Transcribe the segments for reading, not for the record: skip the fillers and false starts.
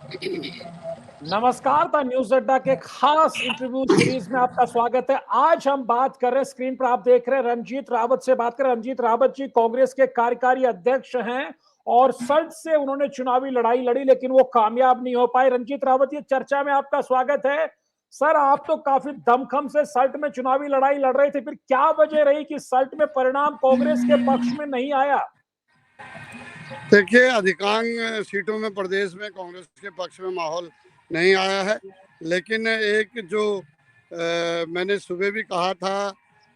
नमस्कार। The news अड्डा के खास इंटरव्यू सीरीज में आपका स्वागत है। आज हम बात कर रहे हैं, स्क्रीन पर आप देख रहे हैं, रंजीत रावत से बात करें। रंजीत रावत जी कांग्रेस के कार्यकारी अध्यक्ष हैं और सल्ट से उन्होंने चुनावी लड़ाई लड़ी, लेकिन वो कामयाब नहीं हो पाए। रंजीत रावत जी, चर्चा में आपका स्वागत है। सर, आप तो काफी दमखम से सल्ट में चुनावी लड़ाई लड़ रहे थे, फिर क्या वजह रही कि सल्ट में परिणाम कांग्रेस के पक्ष में नहीं आया? देखिए, अधिकांश सीटों में प्रदेश में कांग्रेस के पक्ष में माहौल नहीं आया है। लेकिन एक जो मैंने सुबह भी कहा था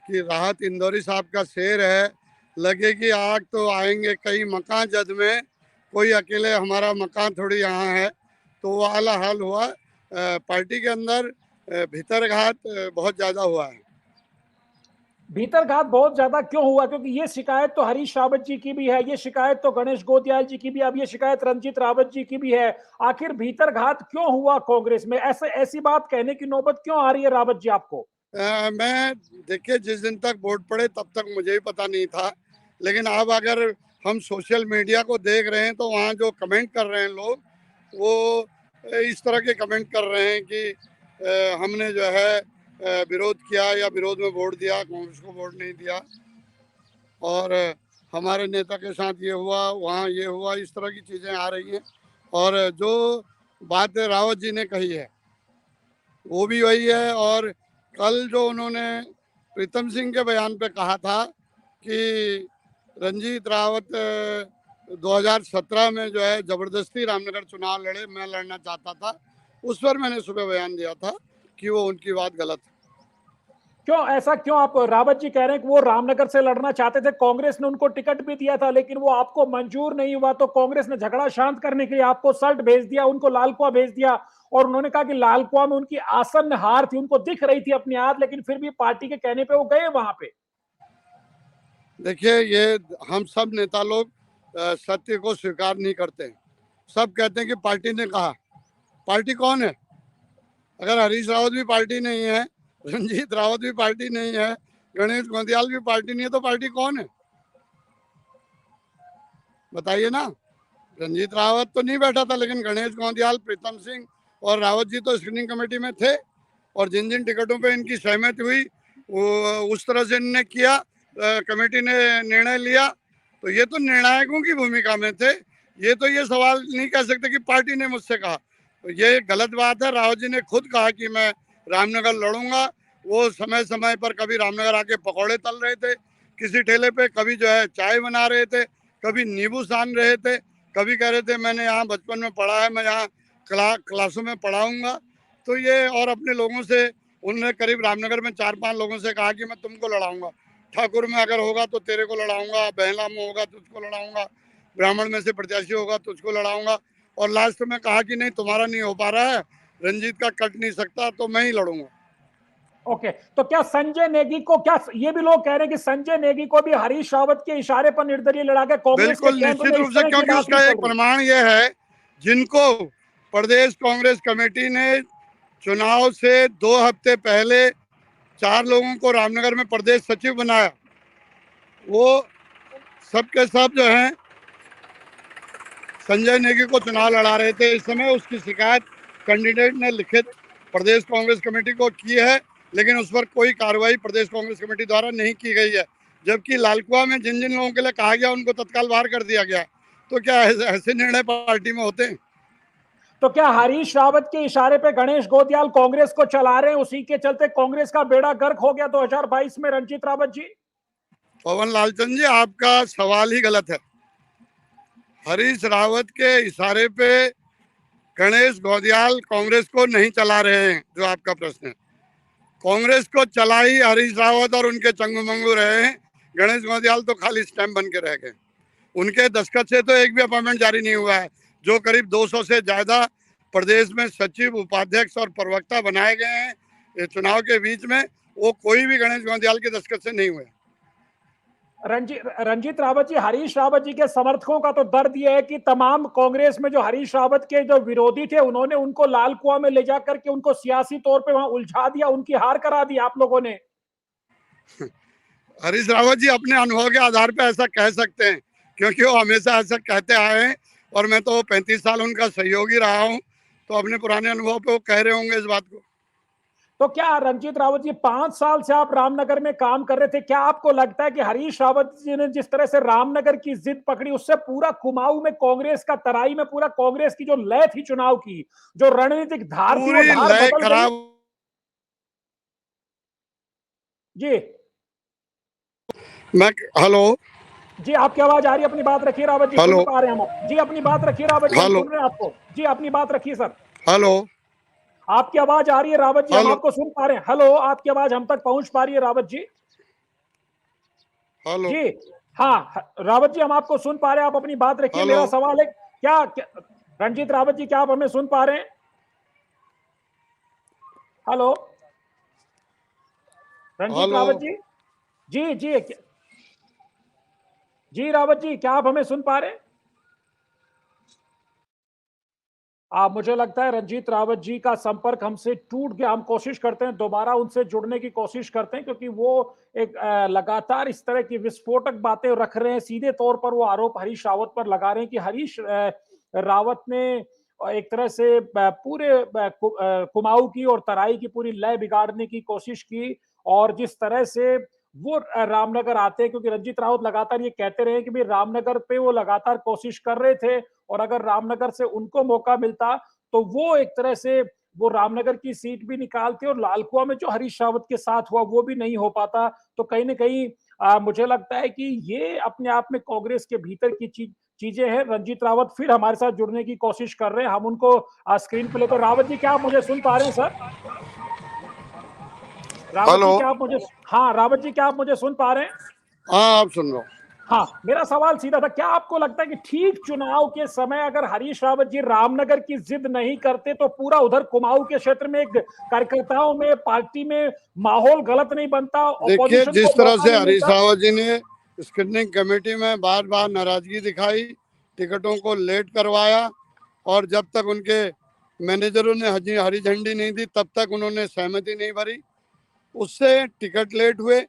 कि राहत इंदौरी साहब का शेर है, लगेगी आग तो आएंगे कई मकान जद में, कोई अकेले हमारा मकान थोड़ी यहाँ है। तो वो वाला हाल हुआ। पार्टी के अंदर भीतरघात बहुत ज़्यादा हुआ है। भीतरघात बहुत ज्यादा क्यों हुआ? क्योंकि ये शिकायत तो हरीश रावत जी की भी है, ये शिकायत तो गणेश गोदियाल जी की भी, अब ये शिकायत रंजीत रावत जी की भी है। आखिर भीतरघात क्यों हुआ कांग्रेस में? ऐसी बात कहने की नौबत क्यों आ रही है रावत जी आपको? मैं देखिए, जिस दिन तक वोट पड़े तब तक मुझे भी पता नहीं था। लेकिन अब अगर हम सोशल मीडिया को देख रहे हैं तो वहाँ जो कमेंट कर रहे हैं लोग, वो इस तरह के कमेंट कर रहे हैं कि हमने जो है विरोध किया या विरोध में वोट दिया, कांग्रेस को वोट नहीं दिया, और हमारे नेता के साथ ये हुआ, वहाँ ये हुआ, इस तरह की चीज़ें आ रही हैं। और जो बात रावत जी ने कही है वो भी वही है। और कल जो उन्होंने प्रीतम सिंह के बयान पे कहा था कि रंजीत रावत 2017 में जो है जबरदस्ती रामनगर चुनाव लड़े, मैं लड़ना चाहता था, उस पर मैंने सुबह बयान दिया था कि वो उनकी बात गलत है। क्यों ऐसा? क्यों आप रावत जी कह रहे हैं कि वो रामनगर से लड़ना चाहते थे, कांग्रेस ने उनको टिकट भी दिया था, लेकिन वो आपको मंजूर नहीं हुआ, तो कांग्रेस ने झगड़ा शांत करने के लिए आपको सल्ट भेज दिया, उनको लालकुआ भेज दिया। और उन्होंने कहा कि लालकुआ में उनकी आसन्न हार थी, उनको दिख रही थी अपनी हार, लेकिन फिर भी पार्टी के कहने पे वो गए वहां पे। देखिए, ये हम सब नेता लोग सत्य को स्वीकार नहीं करते हैं। सब कहते हैं कि पार्टी ने कहा। पार्टी कौन है? अगर हरीश रावत भी पार्टी नहीं है, रंजीत रावत भी पार्टी नहीं है, गणेश गोंदियाल भी पार्टी नहीं है, तो पार्टी कौन है? बताइए ना। रंजीत रावत तो नहीं बैठा था, लेकिन गणेश गोंदियाल, प्रीतम सिंह और रावत जी तो स्क्रीनिंग कमेटी में थे। और जिन जिन टिकटों पे इनकी सहमति हुई वो उस तरह से इन्होंने किया, कमेटी ने निर्णय लिया। तो ये तो निर्णायकों की भूमिका में थे। ये तो ये सवाल नहीं कह सकते कि पार्टी ने मुझसे कहा। तो ये गलत बात है। रावत जी ने खुद कहा कि मैं रामनगर लड़ूंगा। वो समय समय पर कभी रामनगर आके पकौड़े तल रहे थे किसी ठेले पे, कभी जो है चाय बना रहे थे, कभी नींबू सान रहे थे, कभी कह रहे थे मैंने यहाँ बचपन में पढ़ा है, मैं यहाँ क्लासों में पढ़ाऊंगा। तो ये और अपने लोगों से उन्होंने करीब रामनगर में 4-5 लोगों से कहा कि मैं तुमको लड़ाऊंगा, ठाकुर में अगर होगा तो तेरे को लड़ाऊंगा, बहला में होगा तुझको लड़ाऊंगा, ब्राह्मण में से प्रत्याशी होगा तुझको लड़ाऊंगा। और लास्ट में कहा कि नहीं, तुम्हारा नहीं हो पा रहा है, रंजीत का कट नहीं सकता, तो मैं ही लड़ूंगा। ओके, तो क्या संजय नेगी को, क्या ये भी लोग कह रहे हैं कि संजय नेगी को भी हरीश रावत के इशारे पर निर्दलीय लड़ा के कांग्रेस के बिल्कुल, कैंप निश्चित में रूप इस से, तरह की क्योंकि बात भी उसका चल एक रही? प्रमाण यह है, जिनको प्रदेश कांग्रेस कमेटी ने चुनाव से 2 हफ्ते पहले 4 लोगों को रामनगर में प्रदेश सचिव बनाया, वो सब के सब जो हैं संजय नेगी को चुनाव लड़ा रहे थे। इस समय उसकी शिकायत कैंडिडेट ने लिखित प्रदेश कांग्रेस कमेटी को की है, लेकिन उस पर कोई कार्रवाई प्रदेश कांग्रेस कमेटी द्वारा नहीं की गई है। जबकि लालकुआ में जिन जिन लोगों के लिए कहा गया उनको तत्काल बाहर कर दिया गया। तो क्या ऐसे निर्णय पार्टी में होते हैं? तो क्या हरीश रावत के इशारे पे गणेश गोदियाल कांग्रेस को चला रहे हैं, उसी के चलते कांग्रेस का बेड़ा गर्क हो गया 2022 में? रंजीत रावत जी, पवन लालचंद जी, आपका सवाल ही गलत है। हरीश रावत के इशारे पे गणेश गोदियाल कांग्रेस को नहीं चला रहे हैं, जो आपका प्रश्न है। कांग्रेस को चला ही हरीश रावत और उनके चंगू मंगू रहे हैं। गणेश गोदियाल तो खाली स्टैम्प बन के रह गए। उनके दस्तखत से तो एक भी अपॉइंटमेंट जारी नहीं हुआ है। जो करीब 200 से ज्यादा प्रदेश में सचिव, उपाध्यक्ष और प्रवक्ता बनाए गए हैं ये चुनाव के बीच में, वो कोई भी गणेश गोंदियाल के दस्तखत से नहीं हुए। रंजीत रावत जी, हरीश रावत जी के समर्थकों का तो दर्द यह है कि तमाम कांग्रेस में जो हरीश रावत के जो विरोधी थे, उन्होंने उनको लाल कुआं में ले जाकर के उनको सियासी तौर पे वहां उलझा दिया, उनकी हार करा दी आप लोगों ने। हरीश रावत जी अपने अनुभव के आधार पर ऐसा कह सकते हैं, क्योंकि वो हमेशा ऐसा कहते आए हैं और मैं तो 35 साल उनका सहयोगी रहा हूँ। तो अपने पुराने अनुभव पे वो कह रहे होंगे इस बात को। तो क्या रंजीत रावत जी 5 साल से आप रामनगर में काम कर रहे थे, क्या आपको लगता है कि हरीश रावत जी ने जिस तरह से रामनगर की जिद पकड़ी उससे पूरा कुमाऊं में कांग्रेस का तराई में पूरा कांग्रेस की जो लय थी चुनाव की, जो रणनीतिक धार थी, वो पूरी धार लय बदल गई? खराब। जी मैं हेलो जी, आपकी आवाज आ रही है, अपनी बात रखिए रावत जी, सुन हेलो पा रहे हैं हम जी, अपनी बात रखिए रावत जी, हम हेलो सुन रहे हैं आपको जी, अपनी बात रखिए सर। हेलो आपकी आवाज आ रही है रावत जी, हम हेलो आपको सुन पा रहे हैं। हेलो, आपकी आवाज हम तक पहुंच पा रही है रावत जी? हेलो जी हाँ रावत जी, हम आपको सुन पा रहे हैं, आप अपनी बात रखिए। हेलो मेरा सवाल है क्या रंजीत रावत जी, क्या आप हमें सुन पा रहे हैं? Hello Ranjit hello Rawat ji? जी जी जी रावत जी, क्या आप हमें सुन पा रहे हैं? मुझे लगता है रंजीत रावत जी का संपर्क हमसे टूट गया। हम कोशिश करते हैं दोबारा उनसे जुड़ने की कोशिश करते हैं, क्योंकि वो एक लगातार इस तरह की विस्फोटक बातें रख रहे हैं। सीधे तौर पर वो आरोप हरीश रावत पर लगा रहे हैं कि हरीश रावत ने एक तरह से पूरे कुमाऊं की और तराई की पूरी लय बिगाड़ने की कोशिश की। और जिस तरह से वो रामनगर आते हैं, क्योंकि रंजीत रावत लगातार ये कहते रहे कि भाई रामनगर पे वो लगातार कोशिश कर रहे थे, और अगर रामनगर से उनको मौका मिलता तो वो एक तरह से वो रामनगर की सीट भी निकालते, और लालकुआ में जो हरीश रावत के साथ हुआ वो भी नहीं हो पाता। तो कहीं ना कहीं मुझे लगता है कि ये अपने आप में कांग्रेस के भीतर की चीजें हैं। रंजीत रावत फिर हमारे साथ जुड़ने की कोशिश कर रहे हैं, हम उनको स्क्रीन पे ले। तो रावत जी, क्या आप मुझे सुन पा रहे हैं सर? रावत हेलो। जी क्या आप मुझे हाँ रावत जी, क्या आप मुझे सुन पा रहे हैं? हाँ, आप सुन रहा हूँ। हाँ, मेरा सवाल सीधा था, क्या आपको लगता है कि ठीक चुनाव के समय अगर हरीश रावत जी रामनगर की जिद नहीं करते तो पूरा उधर कुमाऊं के क्षेत्र में एक कार्यकर्ताओं में, पार्टी में माहौल गलत नहीं बनता, देखिए, ऑपोजिशन जिस को तरह मौका से नहीं हरीश मिलता? रावत जी ने स्क्रीनिंग कमेटी में बार बार नाराजगी दिखाई, टिकटों को लेट करवाया, और जब तक उनके मैनेजरों ने हरी हरी झंडी नहीं दी तब तक उन्होंने सहमति नहीं भरी। उससे टिकट लेट हुए,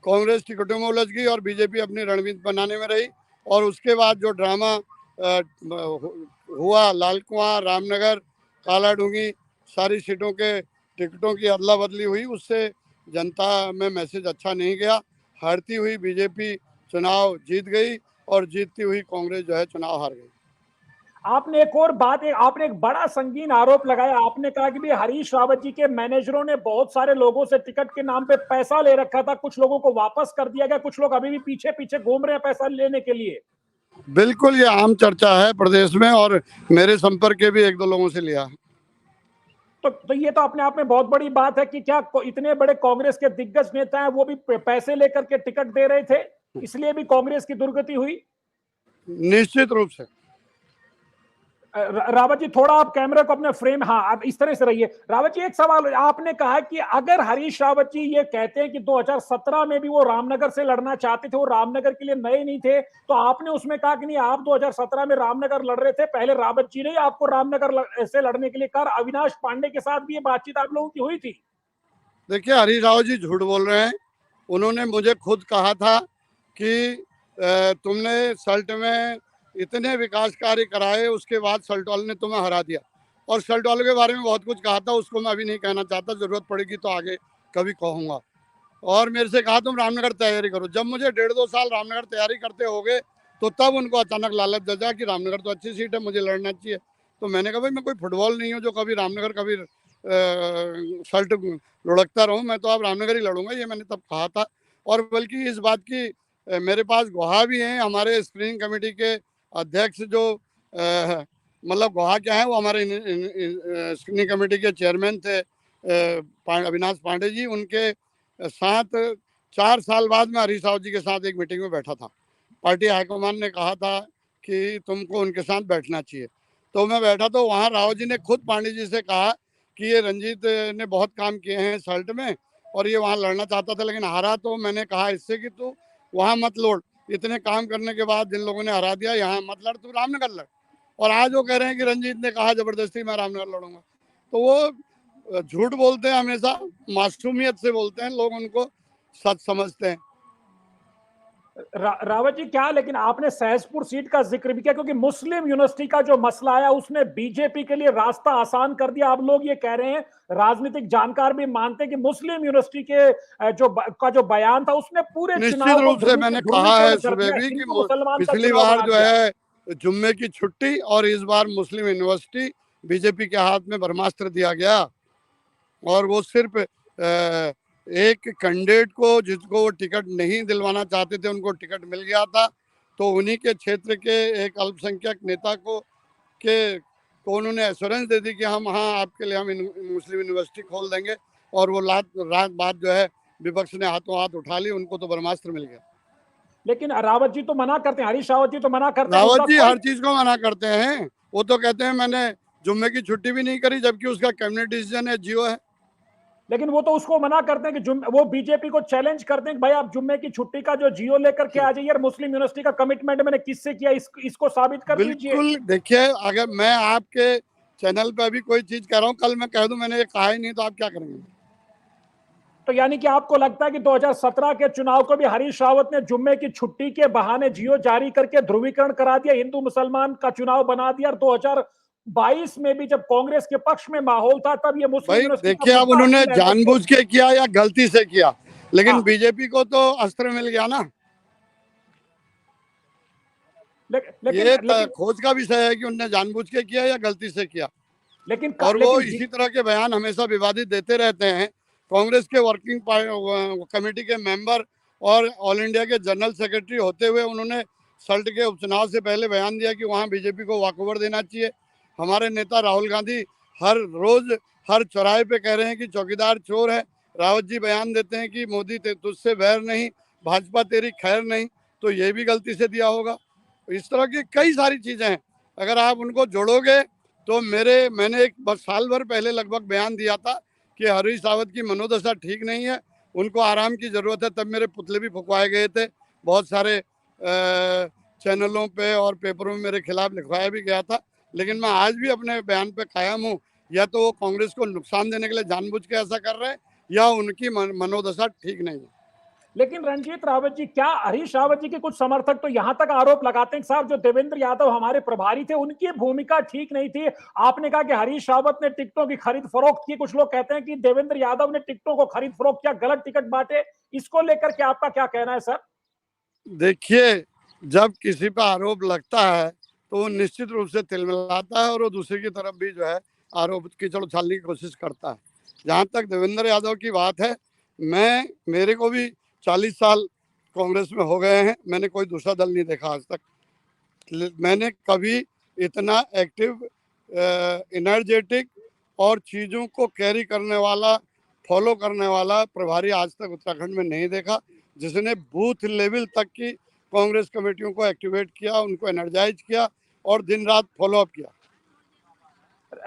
कांग्रेस टिकटों में उलझ गई और बीजेपी अपनी रणनीति बनाने में रही। और उसके बाद जो ड्रामा हुआ, लाल कुआं, रामनगर, कालाडूंगी, सारी सीटों के टिकटों की अदला बदली हुई, उससे जनता में मैसेज अच्छा नहीं गया। हारती हुई बीजेपी चुनाव जीत गई और जीतती हुई कांग्रेस जो है चुनाव हार गई। आपने एक और बात, आपने एक बड़ा संगीन आरोप लगाया। आपने कहा कि भाई हरीश रावत जी के मैनेजरों ने बहुत सारे लोगों से टिकट के नाम पे पैसा ले रखा था, कुछ लोगों को वापस कर दिया गया, कुछ लोग अभी भी पीछे पीछे घूम रहे हैं पैसा लेने के लिए। बिल्कुल, ये आम चर्चा है प्रदेश में, और मेरे संपर्क के भी एक दो लोगों से लिया। तो ये तो अपने आप में बहुत बड़ी बात है कि क्या इतने बड़े कांग्रेस के दिग्गज नेता हैं, वो भी पैसे लेकर के टिकट दे रहे थे, इसलिए भी कांग्रेस की दुर्गति हुई? निश्चित रूप से। रावत जी, थोड़ा आप कैमरे को अपने फ्रेम, हाँ आप इस तरह से रहिए। रावत जी, एक सवाल, आपने कहा कि अगर हरीश रावत जी ये कहते हैं कि 2017 में भी वो रामनगर से लड़ना चाहते थे, वो रामनगर के लिए नए नहीं थे, तो आपने उसमें कहा कि नहीं, आप 2017 में रामनगर लड़ रहे थे, पहले रावत जी ने आपको रामनगर से लड़ने के लिए कहा। अविनाश पांडे के साथ भी ये बातचीत आप लोगों की हुई थी? देखिए, हरीश रावत जी झूठ बोल रहे हैं। उन्होंने मुझे खुद कहा था कि तुमने सल्ट में इतने विकास कार्य कराए, उसके बाद सल्ट वाले ने तुम्हें हरा दिया। और सल्ट वालों के बारे में बहुत कुछ कहा था, उसको मैं अभी नहीं कहना चाहता, जरूरत पड़ेगी तो आगे कभी कहूँगा। और मेरे से कहा तुम रामनगर तैयारी करो। जब मुझे 1.5-2 साल रामनगर तैयारी करते हो गए, तो तब उनको अचानक लालच जगा कि रामनगर तो अच्छी सीट है, मुझे लड़ना चाहिए। तो मैंने कहा भाई, मैं कोई फुटबॉल नहीं हूँ जो कभी रामनगर कभी शर्ट लुढ़कता रहूँ। मैं तो अब रामनगर ही लड़ूंगा, ये मैंने तब कहा था। और बल्कि इस बात की मेरे पास गवाह भी हैं। हमारे स्क्रीनिंग कमेटी के अध्यक्ष जो मतलब गवाह क्या है, वो हमारे स्क्रीनिंग कमेटी के चेयरमैन थे अविनाश पांडे जी। उनके साथ 4 साल बाद मैं हरीश रावत जी के साथ एक मीटिंग में बैठा था। पार्टी हाईकमान ने कहा था कि तुमको उनके साथ बैठना चाहिए, तो मैं बैठा। तो वहाँ रावत जी ने खुद पांडे जी से कहा कि ये रंजीत ने बहुत काम किए हैं सल्ट में, और ये वहाँ लड़ना चाहता था लेकिन हारा। तो मैंने कहा इससे कि तू वहाँ मत लौट, इतने काम करने के बाद जिन लोगों ने हरा दिया, यहाँ मत लड़, तू रामनगर लड़। और आज वो कह रहे हैं कि रंजीत ने कहा जबरदस्ती मैं रामनगर लड़ूंगा। तो वो झूठ बोलते हैं, हमेशा मासूमियत से बोलते हैं, लोग उनको सच समझते हैं। रावत जी क्या, लेकिन आपने सहसपुर सीट का जिक्र भी किया क्योंकि मुस्लिम यूनिवर्सिटी का जो मसला आया उसने बीजेपी के लिए रास्ता आसान कर दिया। अब लोग ये कह रहे हैं, राजनीतिक जानकार भी मानते हैं कि मुस्लिम यूनिवर्सिटी के जो बयान था उसने पूरे निश्चित चुनाव को रूप से मैंने कहा ध्रुवीकरण है कर सुबह दिया, भी कि हिंदू मुसलमान का पिछली चुनाव बार बना जो दिया। है जुम्मे की छुट्टी और इस बार मुस्लिम यूनिवर्सिटी बीजेपी के हाथ में ब्रह्मास्त्र दिया गया, और वो सिर्फ एक कैंडिडेट को जिसको वो टिकट नहीं दिलवाना चाहते थे उनको टिकट मिल गया था, तो उन्हीं के क्षेत्र के एक अल्पसंख्यक नेता को उन्होंने एश्योरेंस दे दी कि हम हाँ आपके लिए हम मुस्लिम यूनिवर्सिटी खोल देंगे, और वो रात बात जो है विपक्ष ने हाथों हाथ उठा ली, उनको तो ब्रह्मास्त्र मिल गया। लेकिन रावत जी तो मना करते हैं, हरीश रावत जी तो मना करते हैं, रावत उनका जी कोई। हर चीज को मना करते हैं। वो तो कहते हैं मैंने जुम्मे की छुट्टी भी नहीं करी, जबकि उसका कैबिनेट डिसीजन है, जियो है। लेकिन वो तो उसको मना करते हैं कि वो बीजेपी को चैलेंज करते हैं कि भाई आप जुम्मे की छुट्टी का जो जियो लेकर के आ जाइए, मुस्लिम यूनिवर्सिटी का कमिटमेंट मैंने किससे किया, इसको साबित कर दीजिए। बिल्कुल, देखिए अगर मैं आपके चैनल पे अभी कोई चीज कह रहा हूँ, कल मैं कह दूं मैंने ये कहा ही नहीं, तो आप क्या करेंगे? तो यानी कि आपको लगता है कि 2017 के चुनाव को भी हरीश रावत ने जुम्मे की छुट्टी के बहाने जियो जारी करके ध्रुवीकरण करा दिया, हिंदू मुसलमान का चुनाव बना दिया, और 2022 में भी जब कांग्रेस के पक्ष में माहौल था तब ये मुस्लिम भाई यूनिवर्सिटी का देखिए, अब मुद्दा उन्होंने नहीं रहने दिया। जानबूझ के किया या गलती से किया, लेकिन हाँ, बीजेपी को तो अस्त्र मिल गया ना। लेकिन ये लेकिन खोज का विषय है कि उन्होंने जानबूझ के किया या गलती से किया, लेकिन और वो लेकिन इसी तरह के बयान हमेशा विवादित देते रहते हैं। कांग्रेस के वर्किंग कमेटी के मेंबर और ऑल इंडिया के जनरल सेक्रेटरी होते हुए उन्होंने सल्ट के उपचुनाव से पहले बयान दिया कि वहाँ बीजेपी को वॉकओवर देना चाहिए। हमारे नेता राहुल गांधी हर रोज हर चौराहे पे कह रहे हैं कि चौकीदार चोर है। रावत जी बयान देते हैं कि मोदी तुझसे बैर नहीं, भाजपा तेरी खैर नहीं, तो ये भी गलती से दिया होगा। इस तरह की कई सारी चीजें हैं, अगर आप उनको जोड़ोगे तो मैंने एक साल भर पहले लगभग बयान दिया था कि हरीश रावत की मनोदशा ठीक नहीं है, उनको आराम की ज़रूरत है। तब मेरे पुतले भी फुकवाए गए थे, बहुत सारे चैनलों पे और पेपरों में मेरे खिलाफ लिखवाया भी गया था, लेकिन मैं आज भी अपने बयान पे कायम हूँ। या तो वो कांग्रेस को नुकसान देने के लिए जानबूझ के ऐसा कर रहे हैं, या उनकी मनोदशा ठीक नहीं है। लेकिन रंजीत रावत जी, क्या हरीश रावत जी के कुछ समर्थक तो यहां तक आरोप लगाते हैं कि साहब जो देवेंद्र यादव हमारे प्रभारी थे उनकी भूमिका ठीक नहीं थी। आपने कहा कि हरीश रावत ने टिकटों की खरीद फरोख्त की, कुछ लोग कहते हैं कि देवेंद्र यादव ने टिकटों को खरीद फरोख्त किया, गलत टिकट बांटे। इसको लेकर के आपका क्या कहना है सर? देखिए, जब किसी पर आरोप लगता है तो वो निश्चित रूप से तिलमिलाता है, और वो दूसरे की तरफ भी जो है आरोप कीचड़ उछालने की कोशिश करता है। जहाँ तक देवेंद्र यादव की बात है, मेरे को भी 40 साल कांग्रेस में हो गए हैं, मैंने कोई दूसरा दल नहीं देखा आज तक। मैंने कभी इतना एक्टिव, एनर्जेटिक और चीज़ों को कैरी करने वाला, फॉलो करने वाला प्रभारी आज तक उत्तराखंड में नहीं देखा, जिसने बूथ लेवल तक की कांग्रेस कमेटियों को एक्टिवेट किया, उनको एनर्जाइज किया और दिन रात फॉलोअप किया।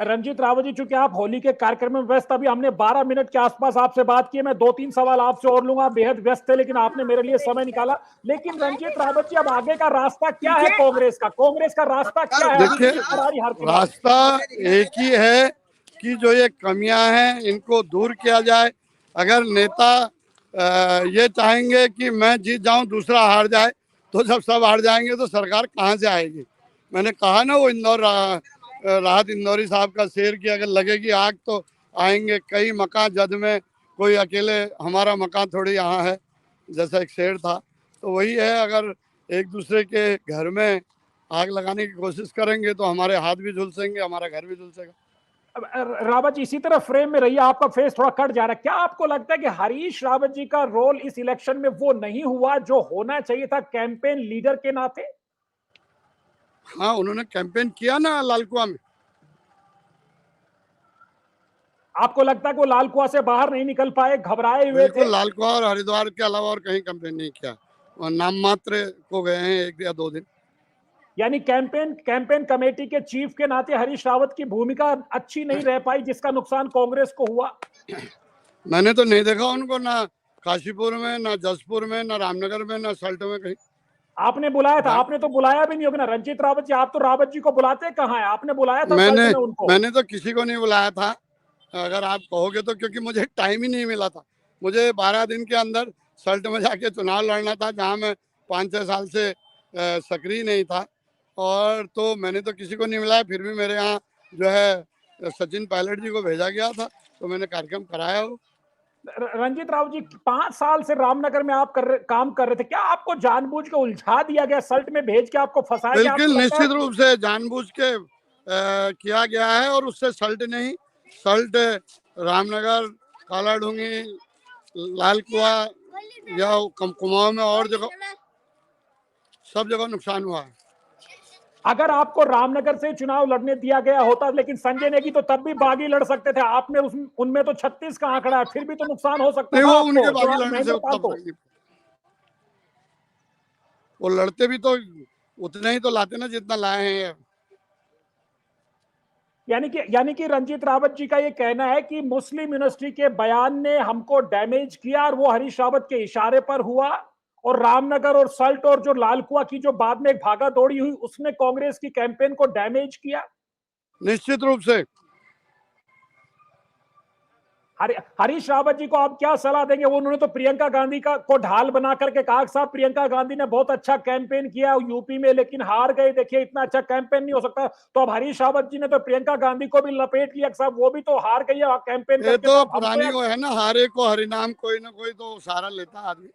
रंजीत रावत जी, चूंकि आप होली के कार्यक्रम में व्यस्त, अभी हमने 12 मिनट के आसपास आपसे बात की है, मैं 2-3 सवाल आपसे और लूंगा, बेहद व्यस्त थे लेकिन आपने मेरे लिए समय निकाला। लेकिन रंजीत रावत जी, अब आगे का रास्ता क्या है कांग्रेस का रास्ता क्या है अभी देखिए, फरारी हर चुनाव? रास्ता एक ही है कि जो ये कमियां हैं इनको दूर किया जाए। अगर नेता ये चाहेंगे कि मैं जीत जाऊं दूसरा हार जाए, तो जब सब हार जाएंगे तो सरकार कहाँ से आएगी? मैंने कहा ना, वो राहत इंदौरी साहब का शेर की अगर लगेगी आग तो आएंगे कई मकान जद में, कोई अकेले हमारा मकान थोड़ी यहाँ है, जैसा एक शेर था। तो वही है, अगर एक दूसरे के घर में आग लगाने की कोशिश करेंगे तो हमारे हाथ भी झुलसेंगे, हमारा घर भी झुलसेगा। रावत जी, इसी तरह फ्रेम में रहिए, आपका फेस थोड़ा कट जा रहा है। क्या आपको लगता है कि हरीश रावत जी का रोल इस इलेक्शन में वो नहीं हुआ जो होना चाहिए था कैंपेन लीडर के नाते? हाँ, उन्होंने कैंपेन किया ना लालकुआ में। आपको लगता है कि वो लाल कुआं से बाहर नहीं निकल पाए, घबराए हुए थे? बिल्कुल, लालकुआ और हरिद्वार के अलावा और कहीं कैंपेन नहीं किया, और नाम मात्र को गए हैं 1 या 2 दिन। यानी कैंपेन कमेटी के चीफ के नाते हरीश रावत की भूमिका अच्छी नहीं रह पाई, जिसका नुकसान कांग्रेस को हुआ। मैंने तो नहीं देखा उनको, ना काशीपुर में, ना जसपुर में, ना रामनगर में, ना सल्ट में कहीं। आपने बुलाया था? आपने तो बुलाया भी नहीं होगा ना रंजीत रावत जी, आप तो रावत जी को बुलाते कहाँ हैं? आपने बुलाया था सल्ट मैंने में उनको? मैंने तो किसी को नहीं बुलाया था, अगर आप कहोगे तो, क्योंकि मुझे टाइम ही नहीं मिला था। मुझे 12 दिन के अंदर सल्ट में जाके चुनाव लड़ना था, जहाँ मैं 5-6 साल से सक्रिय नहीं था, और तो मैंने तो किसी को नहीं मिलाया, फिर भी मेरे यहाँ जो है सचिन पायलट जी को भेजा गया था, तो मैंने कार्यक्रम कराया वो। रंजीत राव जी, 5 साल से रामनगर में आप काम कर रहे थे, क्या आपको जानबूझ के उलझा दिया गया, सल्ट में भेज के आपको फंसाया गया? बिल्कुल आपको लगता निश्चित है रूप से जानबूझ के किया गया है, और उससे सल्ट नहीं, सल्ट, रामनगर, कालाढूंगी, लाल कुआ या कुमाऊं में और जगह, सब जगह नुकसान हुआ है। अगर आपको रामनगर से चुनाव लड़ने दिया गया होता, लेकिन संजय नेगी तो तब भी बागी लड़ सकते थे, आपने उनमें तो 36 का आंकड़ा है, फिर भी तो नुकसान हो सकता नहीं, था वो आपको, उनके जो बागी आप लड़ने से महेंद्र उतना पाल को। फर्क नहीं, वो लड़ते भी तो उतना ही तो लाते ना जितना लाए हैं। यानी कि रंजीत रावत जी का ये कहना है कि मुस्लिम यूनिवर्सिटी के बयान ने हमको डैमेज किया, और वो हरीश रावत के इशारे पर हुआ, और रामनगर और सल्ट और जो लालकुआ की जो बाद में एक भागा दौड़ी हुई, उसने कांग्रेस की कैंपेन को डैमेज किया। निश्चित रूप से। हरीश रावत जी को आप क्या सलाह देंगे? वो उन्होंने तो प्रियंका गांधी को ढाल बना करके कहा, साहब प्रियंका गांधी ने बहुत अच्छा कैंपेन किया यूपी में, लेकिन हार गए, देखिए इतना अच्छा कैंपेन नहीं हो सकता। तो अब हरीश रावत जी ने तो प्रियंका गांधी को भी लपेट लिया, साहब वो भी तो हार गई है कैंपेन ये करके, तो तो अब हमको पुरानी वो है ना, हारे को हरिनाम, कोई ना कोई तो सहारा लेता आदमी।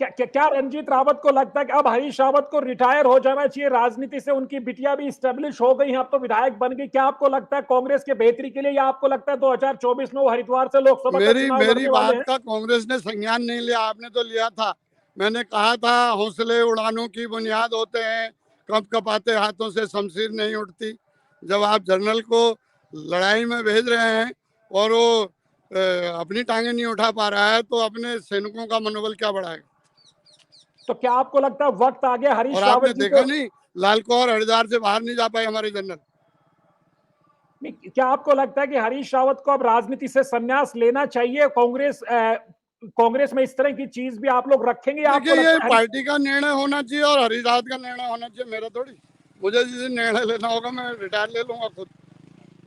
क्या रंजीत रावत को लगता है कि अब हरीश रावत को रिटायर हो जाना चाहिए राजनीति से? उनकी बिटिया भी स्टेब्लिश हो गई हैं, अब तो विधायक बन गई। क्या आपको लगता है कांग्रेस के बेहतरी के लिए, या आपको लगता है 2024 में वो हरिद्वार से लोकसभा का मेरी चुनाव मेरी लड़ने वाले बात हैं? का कांग्रेस ने संज्ञान नहीं लिया, आपने तो लिया था। मैंने कहा था हौसले उड़ानों की बुनियाद होते हैं, कप कपाते हाथों से शमशीर नहीं उठती। जब आप जनरल को लड़ाई में भेज रहे हैं और वो अपनी टांगे नहीं उठा पा रहा है, तो अपने सैनिकों का मनोबल क्या बढ़ाएगा? तो क्या आपको लगता है वक्त आ गया और हरीश आपने रावत जी देखा को? नहीं, लाल कौर हरिद्वार से बाहर नहीं जा पाए हमारे जनरल। क्या आपको लगता है कि हरीश रावत को अब राजनीति से संन्यास लेना चाहिए? कांग्रेस में इस तरह की चीज भी आप लोग रखेंगे, या देखिए, आपको ये लगता है पार्टी का निर्णय होना चाहिए और हरिराज का निर्णय होना चाहिए, मेरा थोड़ी। मुझे जिस दिन निर्णय लेना होगा मैं रिटायर ले लूंगा खुद,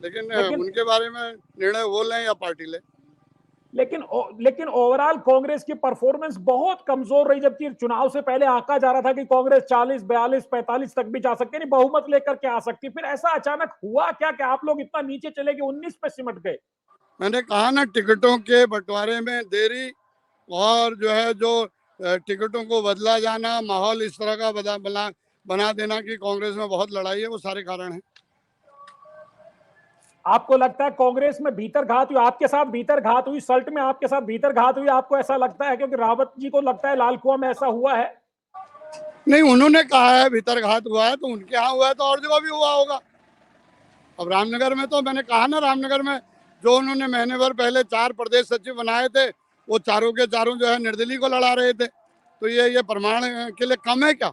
लेकिन लेकिन उनके बारे में निर्णय वो लें या पार्टी ले। लेकिन ओवरऑल कांग्रेस की परफॉर्मेंस बहुत कमजोर रही, जबकि चुनाव से पहले आंका जा रहा था कि कांग्रेस 40, 42, 45 तक भी जा सकती, नहीं बहुमत लेकर के आ सकती। फिर ऐसा अचानक हुआ क्या कि आप लोग इतना नीचे चले गए, 19 पे सिमट गए? मैंने कहा ना, टिकटों के बंटवारे में देरी, और जो है जो टिकटों को बदला जाना, माहौल इस तरह का बना देना कि कांग्रेस में बहुत लड़ाई है, वो सारे कारण हैं। आपको लगता है कांग्रेस में भीतर घात हुई? आपके साथ भीतर घात हुई, सल्ट में आपके साथ भीतर घात हुई, आपको ऐसा लगता है? क्योंकि रावत जी को लगता है लाल कुआं में ऐसा हुआ है। नहीं, उन्होंने कहा है भीतर घात हुआ है, तो उनके यहाँ हुआ है तो और जगह भी हुआ होगा। अब रामनगर में तो मैंने कहा ना, रामनगर में जो उन्होंने महीने भर पहले 4 प्रदेश सचिव बनाए थे, वो चारों के चारों जो है निर्दलीय को लड़ा रहे थे, तो ये प्रमाण के लिए कम है क्या?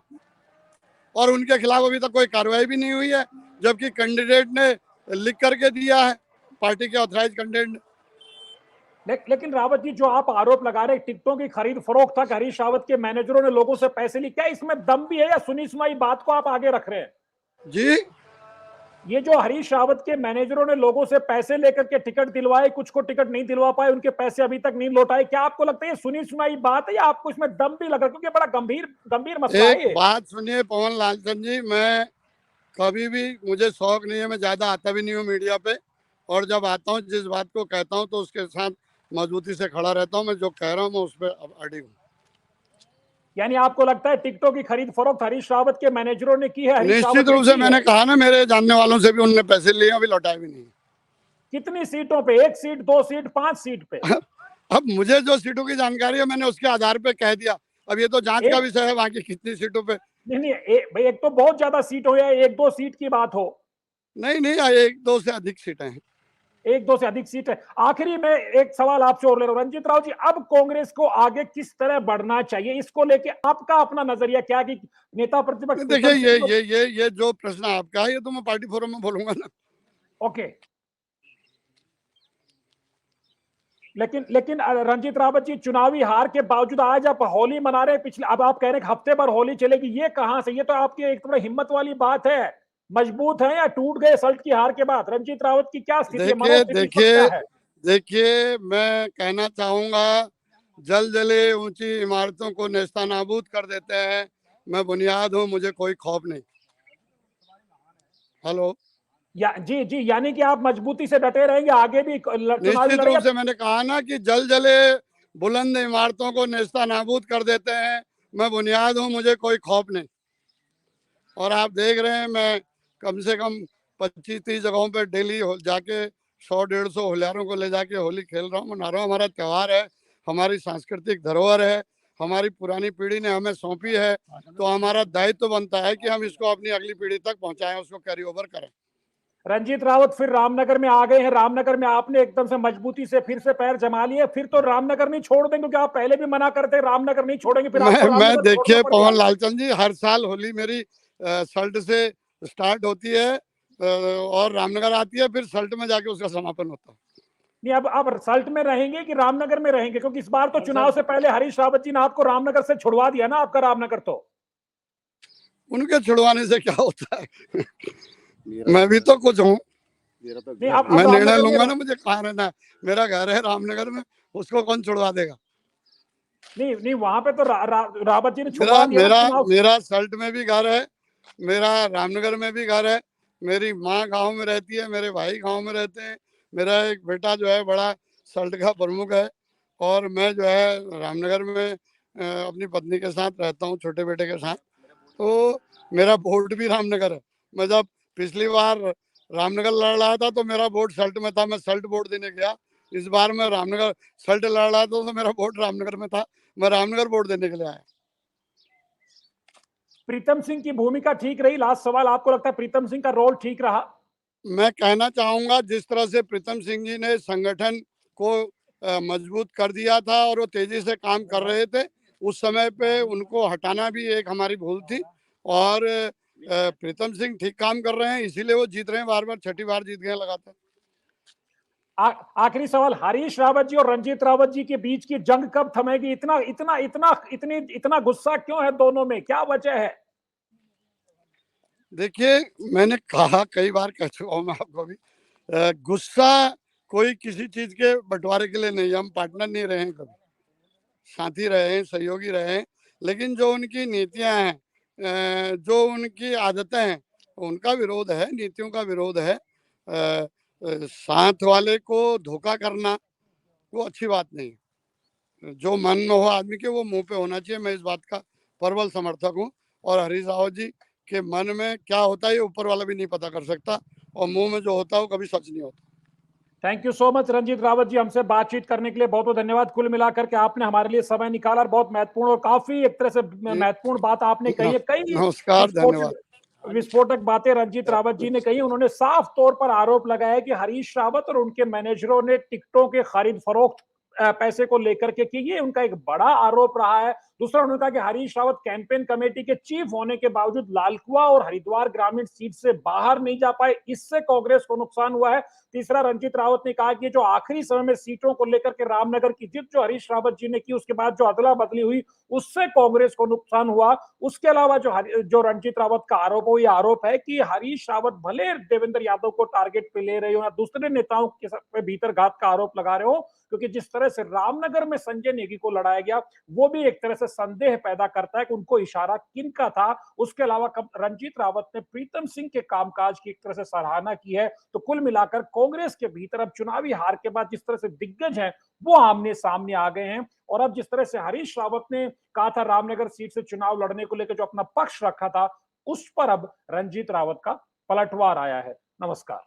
और उनके खिलाफ अभी तक कोई कार्रवाई भी नहीं हुई है, जबकि कैंडिडेट ने लिख करके दिया है, पार्टी के ऑथराइज कैंडिडेट ने। लेकिन रावत जी, जो आप आरोप लगा रहे टिकटों की खरीद फरोख्त था, हरीश रावत के मैनेजरों ने लोगों से पैसे लिए, क्या इसमें दम भी है, या सुनी सुनाई बात को आप आगे रख रहे हैं? जी, ये जो हरीश रावत के मैनेजरों ने लोगों से पैसे लेकर के टिकट दिलवाए, कुछ को टिकट नहीं दिलवा पाए, उनके पैसे अभी तक नहीं लौटाए, क्या आपको लगता है ये सुनी सुनाई बात है, या आपको इसमें दम भी लग रहा है? क्योंकि बड़ा गंभीर मसला एक है ये। बात सुनिए पवन लालचंद जी, मैं कभी भी, मुझे शौक नहीं है, मैं ज्यादा आता भी नहीं हूँ मीडिया पे, और जब आता हूँ जिस बात को कहता हूँ तो उसके साथ मजबूती से खड़ा रहता हूँ। मैं जो कह रहा हूँ मैं उस पर अड़ी हूँ। यानी आपको लगता है टिकटों की खरीद फरोख्त हरीश रावत के मैनेजरों ने की है, हरीश निश्चित रावत ने रूप से, की मैंने है? कहा ना, मेरे जानने वालों से भी उन्होंने पैसे लिए, अभी लौटाए भी नहीं। कितनी सीटों पे? 1 सीट, 2 सीट, 5 सीट पे? अब मुझे जो सीटों की जानकारी है मैंने उसके आधार पे कह दिया। अब ये तो जांच का एक विषय है वहां की कितनी सीटों पे। नहीं, भाई एक तो बहुत ज्यादा सीट हो या 1-2 सीट की बात हो? नहीं नहीं, 1-2 से अधिक सीटें हैं। 1-2 से अधिक सीट है। आखिरी में एक सवाल आपसे और ले रहा हूं रंजीत राव जी, अब कांग्रेस को आगे किस तरह बढ़ना चाहिए, इसको लेके आपका अपना नजरिया क्या है? कि नेता प्रतिपक्ष देखिए, प्रीतम सिंह को। ये जो प्रश्न आपका है, ये तो मैं पार्टी फोरम में बोलूंगा ना। ओके, लेकिन रंजीत रावत जी, चुनावी हार के बावजूद आज आप होली मना रहे हैं, पिछले अब आप कह रहे हैं कि हफ्ते भर होली चलेगी, ये कहां से? ये तो आपकी एक थोड़ा हिम्मत वाली बात है। मजबूत है या टूट गए सल्ट की हार के बाद? रंजीत रावत की क्या स्थिति है, देखिए मनोस्थिति इस वक्त क्या देखिए है? देखिए, मैं कहना चाहूंगा, जल जले ऊंची इमारतों को नेस्तनाबूद कर देते हैं। मैं बुनियाद हूं, मुझे कोई खौफ नहीं। हेलो। जी जी, यानी कि आप मजबूती से डटे रहेंगे, आगे भी चुनावी निश्चित रूप लड़ाई। से मैंने कहा ना कि जल जले बुलंद इमारतों को नेस्तनाबूद कर देते हैं। मैं बुनियाद हूं, मुझे कोई खौफ नहीं। और आप देख रहे हैं, मैं कम से कम 25-30 जगहों पर डेली जाके 100-150 होलियारों को ले जाके होली खेल रहा हूँ, मना रहा हूँ। हमारा त्यौहार है, हमारी सांस्कृतिक धरोहर है, हमारी पुरानी पीढ़ी ने हमें सौंपी है, तो हमारा दायित्व तो बनता है कि हम इसको अपनी अगली पीढ़ी तक पहुंचाएं, उसको कैरी ओवर करें। रंजीत रावत फिर रामनगर में आ गए हैं। रामनगर में आपने एकदम से मजबूती से फिर से पैर जमा लिए, फिर तो रामनगर नहीं छोड़ देंगे, क्योंकि आप पहले भी मना करते रामनगर नहीं छोड़ेंगे, फिर आपको मैं रामनगर छोड़ना देखिए पड़ गया। पवन लालचंद जी, हर साल होली मेरी सल्ट से स्टार्ट होती है और रामनगर आती है, फिर सल्ट में जाके उसका समापन होता है। नहीं, अब सल्ट में रहेंगे कि रामनगर में रहेंगे? क्योंकि इस बार तो चुनाव से पहले हरीश रावत जी ने आपको रामनगर से छुड़वा दिया ना, आपका रामनगर तो। उनके छुड़वाने से क्या होता है? मैं भी तो कुछ हूँ। नहीं, अब मैं निर्णय रामनगर लूंगा में ना, मुझे कहाँ रहना है। मेरा घर है रामनगर में, उसको कौन छुड़वा देगा? नहीं नहीं, वहां पे तो रावत जी ने मेरा छुड़वा दिया ना मेरा चुनाव। मेरा सल्ट में भी घर है, मेरा रामनगर में भी घर है। मेरी माँ गांव में रहती है, मेरे भाई गांव में रहते हैं। मेरा एक बेटा जो है बड़ा सल्ट का प्रमुख है, और मैं जो है रामनगर में अपनी पत्नी के साथ रहता हूँ, छोटे बेटे के साथ। तो मेरा वोट भी रामनगर है। मैं जब पिछली बार रामनगर लड़ रहा था तो मेरा वोट सल्ट में था, मैं सल्ट वोट देने गया। इस बार मैं रामनगर सल्ट लड़ रहा था तो मेरा वोट रामनगर में था, मैं रामनगर वोट देने के लिए आया। प्रीतम सिंह की भूमिका ठीक रही? लास्ट सवाल, आपको लगता है प्रीतम सिंह का रोल ठीक रहा? मैं कहना चाहूंगा, जिस तरह से प्रीतम सिंह जी ने संगठन को मजबूत कर दिया था और वो तेजी से काम कर रहे थे, उस समय पे उनको हटाना भी एक हमारी भूल थी। और प्रीतम सिंह ठीक काम कर रहे हैं, इसीलिए वो जीत रहे हैं, बार बार छठी बार जीत गए लगातार। आखिरी सवाल, हरीश रावत जी और रंजीत रावत जी के बीच की जंग कब थमेगी? इतना इतना इतना इतनी इतना गुस्सा क्यों है दोनों में, क्या वजह है? देखिए, मैंने कहा कई बार, कह चुका हूँ मैं आपको भी, गुस्सा कोई किसी चीज के बंटवारे के लिए नहीं। हम पार्टनर नहीं रहे हैं, कभी साथी रहे हैं, सहयोगी रहे हैं, लेकिन जो उनकी नीतियां हैं, जो उनकी आदतें हैं, उनका विरोध है, नीतियों का विरोध है। साथ वाले को धोखा करना वो अच्छी बात नहीं है। जो मन में हो आदमी के, वो मुंह पे होना चाहिए। मैं इस बात का प्रबल समर्थक हूँ। और हरीश रावत जी के मन में क्या होता है ये ऊपर वाला भी नहीं पता कर सकता, और मुंह में जो होता है वो कभी सच नहीं होता। Thank you so much Ranjit Rawat ji, हमसे बातचीत करने के लिए बहुत बहुत धन्यवाद। कुल मिलाकर के आपने हमारे लिए समय निकाला, और बहुत महत्वपूर्ण और काफी एक तरह से जी, महत्वपूर्ण बात आपने कही है। कई नमस्कार, धन्यवाद। विस्फोटक विस्फोटक बातें रंजीत रावत जी ने कही। उन्होंने साफ तौर पर आरोप लगाया कि हरीश रावत और उनके मैनेजरों ने टिकटों के खरीद फरोख्त पैसे को लेकर के की, ये उनका एक बड़ा आरोप रहा है। दूसरा, उन्होंने कहा कि हरीश रावत कैंपेन कमेटी के चीफ होने के बावजूद लालकुआं और हरिद्वार ग्रामीण सीट से बाहर नहीं जा पाए, इससे कांग्रेस को नुकसान हुआ है। तीसरा, रंजीत रावत ने कहा कि जो आखिरी समय में सीटों को लेकर के रामनगर की जीत जो हरीश रावत जी ने की, उसके बाद जो अदला बदली हुई, उससे कांग्रेस को नुकसान हुआ। उसके अलावा जो रंजीत रावत का आरोप, वो ये आरोप है कि हरीश रावत भले देवेंद्र यादव को टारगेट पे ले रहे हो या दूसरे नेताओं के भीतर घात का आरोप लगा रहे हो, क्योंकि जिस तरह से रामनगर में संजय नेगी को लड़ाया गया, वो भी एक तरह से संदेह पैदा करता है कि उनको इशारा किन का था। उसके अलावा रंजीत रावत ने प्रीतम सिंह के कामकाज की एक तरह से सराहना की है। तो कुल मिलाकर कांग्रेस के भीतर अब चुनावी हार के बाद जिस तरह से दिग्गज हैं वो आमने सामने आ गए हैं, और अब जिस तरह से हरीश रावत ने कहा था रामनगर सीट से चुनाव लड़ने को लेकर जो अपना पक्ष रखा था, उस पर अब रंजीत रावत का पलटवार आया है। नमस्कार।